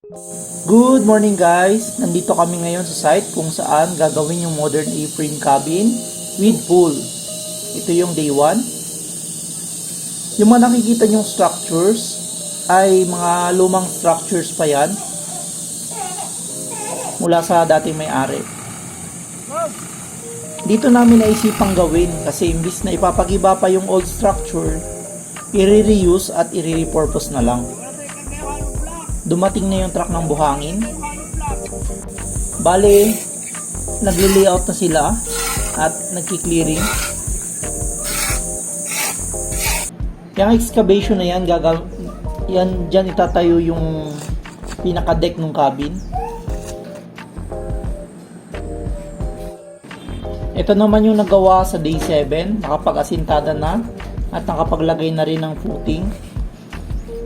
Good morning guys! Nandito kami ngayon sa site kung saan gagawin yung modern A-frame cabin with pool. Ito yung day 1. Yung mga nakikita nyong structures ay mga lumang structures pa yan mula sa dating may-ari. Dito namin naisipang gawin kasi imbis na ipapagiba pa yung old structure, i-reuse at i-repurpose na lang. Dumating na yung truck ng buhangin. Bale, nagli-layout na sila at nagki-clearing. Yung excavation na yan, dyan itatayo yung pinaka-deck ng cabin. Ito naman yung nagawa sa day 7, nakapag-asintada na at nakapaglagay na rin ng footing.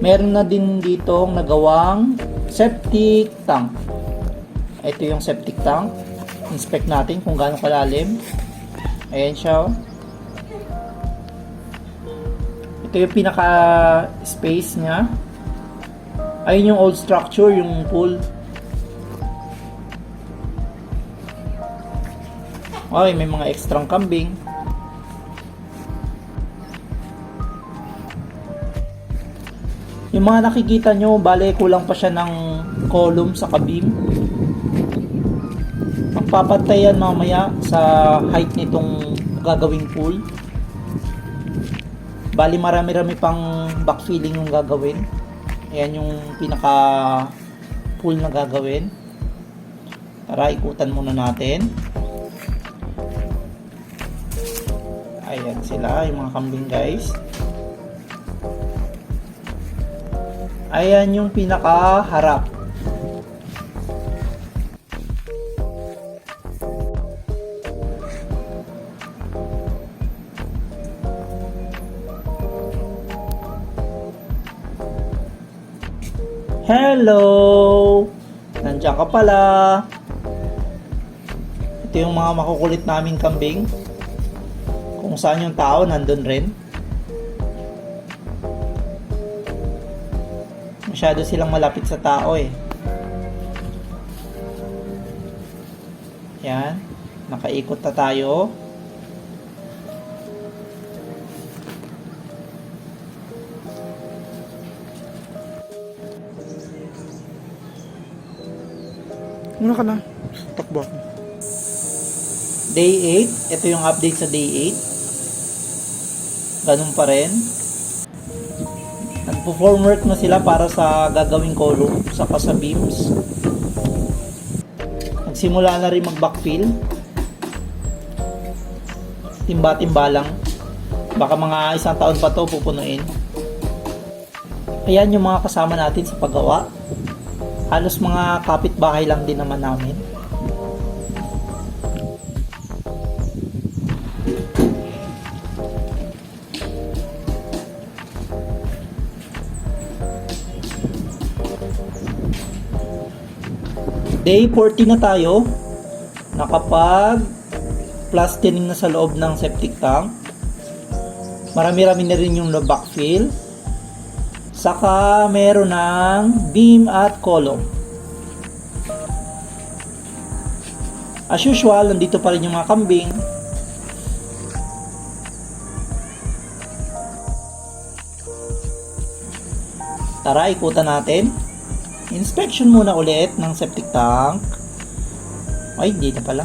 Meron na din dito nagawang septic tank. Ito yung septic tank. Inspect natin kung gaano kalalim. Ayan siya. Ito yung pinaka space niya. Ayun yung old structure, yung pool. Okay, may mga extrang kambing. Yung mga nakikita nyo, bale kulang pa siya ng column sa kabim. Magpapantay yan mamaya sa height nitong gagawing pool. Bali marami-rami pang backfilling yung gagawin. Ayan yung pinaka pool na gagawin. Tara, ikutan muna natin. Ayan sila, yung mga kambing guys. Ayan yung pinaka-harap. Hello! Nandiyan ka pala. Ito yung mga makukulit naming kambing. Kung saan yung tao, nandun rin. Masyado silang malapit sa tao eh. Yan. Nakaikot na tayo. Muna ka na. Takbo ako. Day 8. Ito yung update sa day 8. Ganun pa rin. Nagpo-form work na sila para sa gagawing column saka sa beams. Nagsimula na rin mag-backfill. Timba-timba lang. Baka mga isang taon pa to pupunuin. Ayan yung mga kasama natin sa paggawa. Halos mga kapitbahay lang din naman namin. Day 40 na tayo. Nakapag plastering na sa loob ng septic tank. Marami-rami na rin yung backfill. Saka meron ng beam at column. As usual, nandito pa rin yung mga kambing. Tara, ikutan natin. Inspection muna ulit ng septic tank. Ay, hindi na pala.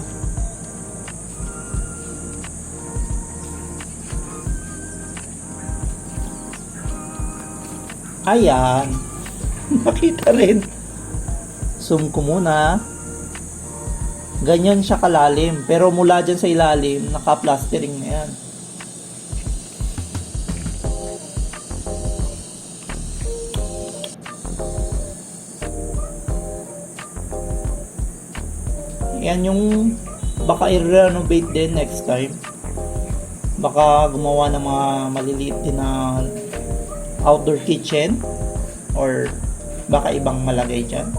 Ayan. Makita rin. Zoom ko muna. Ganyan siya kalalim. Pero mula dyan sa ilalim, naka-plastering na yan. Yan yung baka i-renovate din next time. Baka gumawa ng mga maliliit din na outdoor kitchen or baka ibang malagay dyan.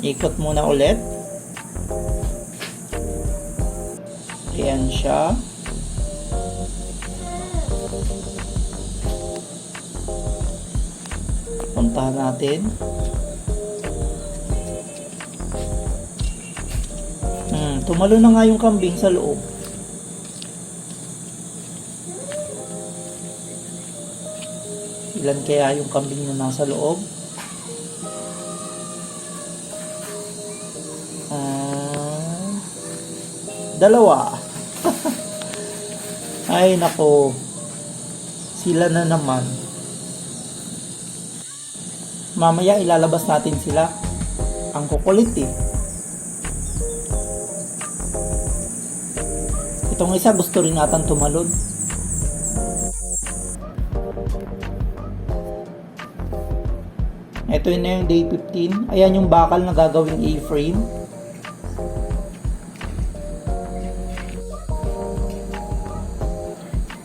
Ikot muna ulit. Ayan siya. Puntahan natin. Tumalo na nga yung kambing sa loob. Ilan kaya yung kambing na nasa loob? Dalawa. Ay nako. Sila na naman. Mamaya ilalabas natin sila. Ang kukulit eh. Itong isa gusto rin natang tumalon. Ito yun na yung day 15. Ayan yung bakal na gagawing A-frame.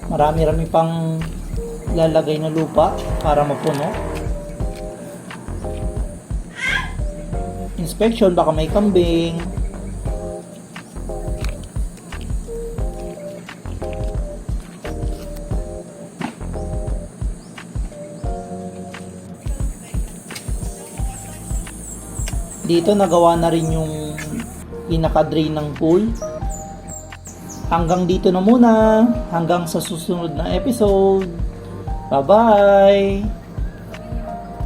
Marami-rami pang lalagay na lupa para mapuno. Inspection, baka may kambing. Dito nagawa na rin yung pinaka-drain ng pool. Hanggang dito na muna. Hanggang sa susunod na episode. Bye-bye!